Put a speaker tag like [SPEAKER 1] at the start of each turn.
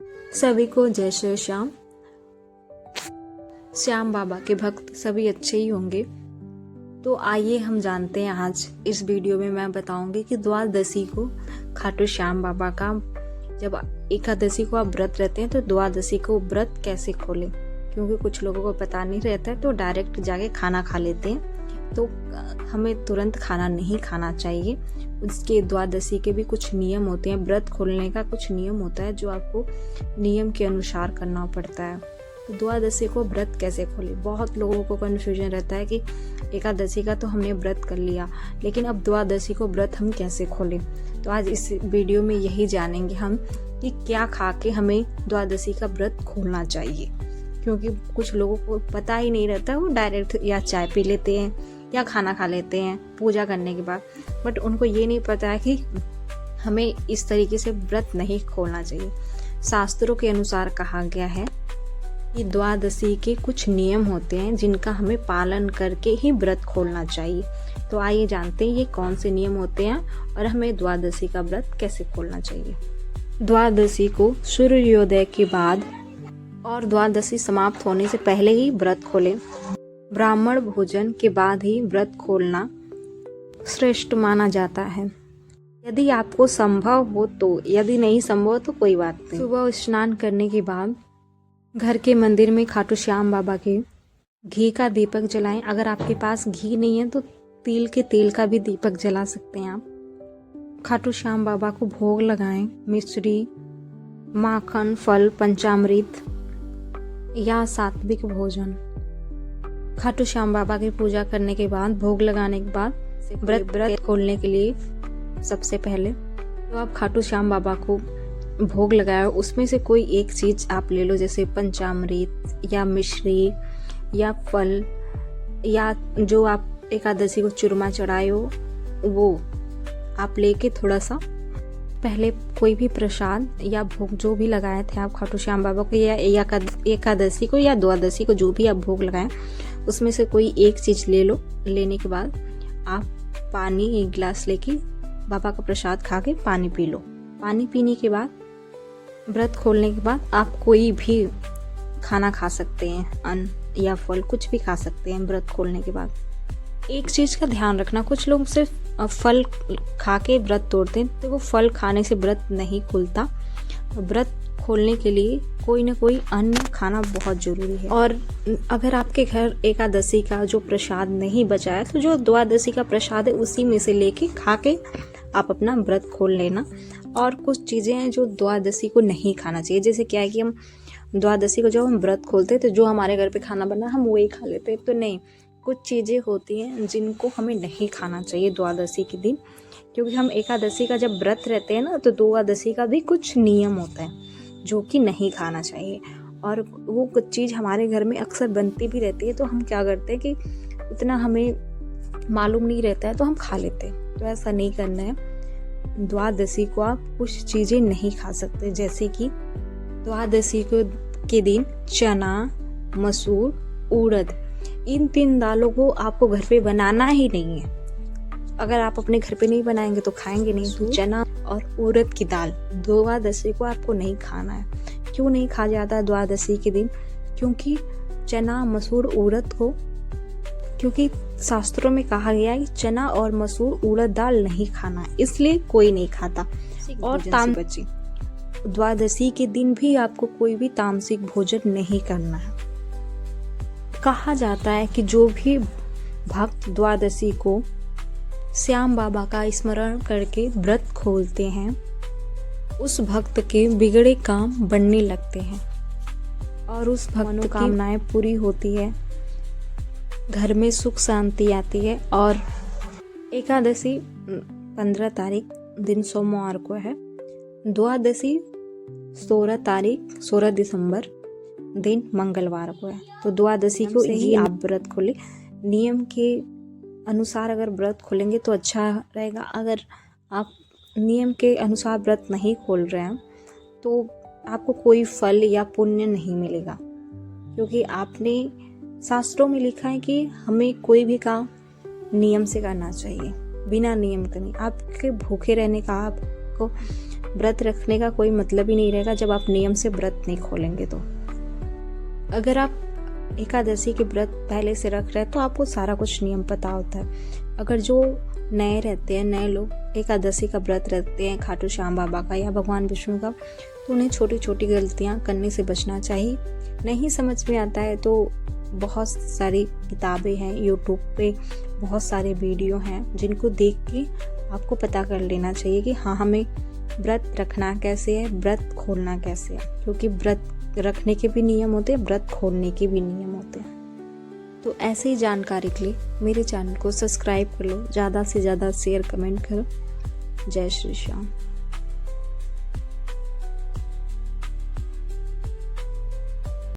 [SPEAKER 1] सभी को जय श्री श्याम। श्याम बाबा के भक्त सभी अच्छे ही होंगे। तो आइए हम जानते हैं, आज इस वीडियो में मैं बताऊंगी कि द्वादशी को खाटू श्याम बाबा का, जब एकादशी को आप व्रत रहते हैं तो द्वादशी को व्रत कैसे खोलें, क्योंकि कुछ लोगों को पता नहीं रहता है तो डायरेक्ट जाके खाना खा लेते हैं। तो हमें तुरंत खाना नहीं खाना चाहिए। उसके द्वादशी के भी कुछ नियम होते हैं, व्रत खोलने का कुछ नियम होता है जो आपको नियम के अनुसार करना पड़ता है। तो द्वादशी को व्रत कैसे खोलें, बहुत लोगों को कन्फ्यूजन रहता है कि एकादशी का तो हमने व्रत कर लिया, लेकिन अब द्वादशी को व्रत हम कैसे खोलें। तो आज इस वीडियो में यही जानेंगे हम कि क्या खा के हमें द्वादशी का व्रत खोलना चाहिए, क्योंकि कुछ लोगों को पता ही नहीं रहता, वो डायरेक्ट या चाय पी लेते हैं या खाना खा लेते हैं पूजा करने के बाद, बट उनको ये नहीं पता है कि हमें इस तरीके से व्रत नहीं खोलना चाहिए। शास्त्रों के अनुसार कहा गया है कि द्वादशी के कुछ नियम होते हैं जिनका हमें पालन करके ही व्रत खोलना चाहिए। तो आइए जानते हैं ये कौन से नियम होते हैं और हमें द्वादशी का व्रत कैसे खोलना चाहिए। द्वादशी को सूर्योदय के बाद और द्वादशी समाप्त होने से पहले ही व्रत खोलें। ब्राह्मण भोजन के बाद ही व्रत खोलना श्रेष्ठ माना जाता है, यदि आपको संभव हो तो। यदि नहीं संभव तो कोई बात नहीं। सुबह स्नान करने के बाद घर के मंदिर में खाटू श्याम बाबा के घी का दीपक जलाएं। अगर आपके पास घी नहीं है तो तिल के तेल का भी दीपक जला सकते हैं आप। खाटू श्याम बाबा को भोग लगाएं, मिश्री, माखन, फल, पंचामृत या सात्विक भोजन। खाटू श्याम बाबा की पूजा करने के बाद, भोग लगाने के बाद व्रत खोलने के लिए सबसे पहले तो आप खाटू श्याम बाबा को भोग लगाओ, उसमें से कोई एक चीज आप ले लो, जैसे पंचामृत या मिश्री या फल, या जो आप एकादशी को चूरमा चढ़ाए हो वो आप लेके थोड़ा सा पहले कोई भी प्रसाद या भोग जो भी लगाए थे आप खाटू श्याम बाबा को या एकादशी को या द्वादशी को, जो भी आप भोग लगाएं उसमें से कोई एक चीज ले लो। लेने के बाद आप पानी एक गिलास लेके बाबा का प्रसाद खा के पानी पी लो। पानी पीने के बाद व्रत खोलने के बाद आप कोई भी खाना खा सकते हैं, अन्न या फल कुछ भी खा सकते हैं व्रत खोलने के बाद। एक चीज का ध्यान रखना, कुछ लोग सिर्फ फल खा के व्रत तोड़ते हैं, तो वो फल खाने से व्रत नहीं खुलता। व्रत खोलने के लिए कोई ना कोई अन्न खाना बहुत जरूरी है। और अगर आपके घर एकादशी का जो प्रसाद नहीं बचा है तो जो द्वादशी का प्रसाद है उसी में से लेके खा के आप अपना व्रत खोल लेना। और कुछ चीजें हैं जो द्वादशी को नहीं खाना चाहिए, जैसे क्या है कि हम द्वादशी को जब हम व्रत खोलते हैं तो जो हमारे घर पे खाना बना हम वही खा लेते हैं, तो नहीं, कुछ चीजें होती हैं जिनको हमें नहीं खाना चाहिए द्वादशी के दिन, क्योंकि हम एकादशी का जब व्रत रहते हैं ना तो द्वादशी का भी कुछ नियम होता है जो कि नहीं खाना चाहिए। और वो कुछ चीज़ हमारे घर में अक्सर बनती भी रहती है, तो हम क्या करते हैं कि उतना हमें मालूम नहीं रहता है तो हम खा लेते हैं। तो ऐसा नहीं करना है। द्वादशी को आप कुछ चीज़ें नहीं खा सकते, जैसे कि द्वादशी के दिन चना, मसूर, उड़द, इन 3 दालों को आपको घर पे बनाना ही नहीं है। अगर आप अपने घर पे नहीं बनाएंगे तो खाएंगे नहीं। तो चना और उड़द की दाल द्वादशी को आपको नहीं खाना है। क्यों नहीं खा जाता द्वादशी के दिन? क्योंकि चना, मसूर, उड़द को, क्योंकि शास्त्रों में कहा गया है कि चना और मसूर, उड़द दाल नहीं खाना है, इसलिए कोई नहीं खाता। और द्वादशी के दिन भी आपको कोई भी तामसिक भोजन नहीं करना है। कहा जाता है कि जो भी भक्त द्वादशी को श्याम बाबा का स्मरण करके व्रत खोलते हैं उस भक्त के बिगड़े काम बनने लगते हैं और उस भक्त मनोकामनाएं पूरी होती है, घर में सुख शांति आती है। और एकादशी 15 तारीख दिन सोमवार को है, द्वादशी 16 दिसंबर दिन मंगलवार को है। तो द्वादशी को ही आप व्रत खोले। नियम के अनुसार अगर व्रत खोलेंगे तो अच्छा रहेगा। अगर आप नियम के अनुसार व्रत नहीं खोल रहे हैं तो आपको कोई फल या पुण्य नहीं मिलेगा, क्योंकि आपने शास्त्रों में लिखा है कि हमें कोई भी काम नियम से करना चाहिए, बिना नियम के नहीं। आपके भूखे रहने का आपको व्रत रखने का कोई मतलब ही नहीं रहेगा जब आप नियम से व्रत नहीं खोलेंगे। तो अगर आप एकादशी के व्रत पहले से रख रहे हैं तो आपको सारा कुछ नियम पता होता है। अगर जो नए रहते हैं, नए लोग एकादशी का व्रत रखते हैं खाटू श्याम बाबा का या भगवान विष्णु का, तो उन्हें छोटी छोटी गलतियां करने से बचना चाहिए। नहीं समझ में आता है तो बहुत सारी किताबें हैं, यूट्यूब पे बहुत सारे वीडियो हैं जिनको देख के आपको पता कर लेना चाहिए कि हाँ, हमें व्रत रखना कैसे है, व्रत खोलना कैसे है। क्योंकि व्रत रखने के भी नियम होते हैं, व्रत खोलने के भी नियम होते हैं। तो ऐसे ही जानकारी के लिए मेरे चैनल को सब्सक्राइब कर लो, ज़्यादा से ज़्यादा शेयर कमेंट करो। जय श्री श्याम।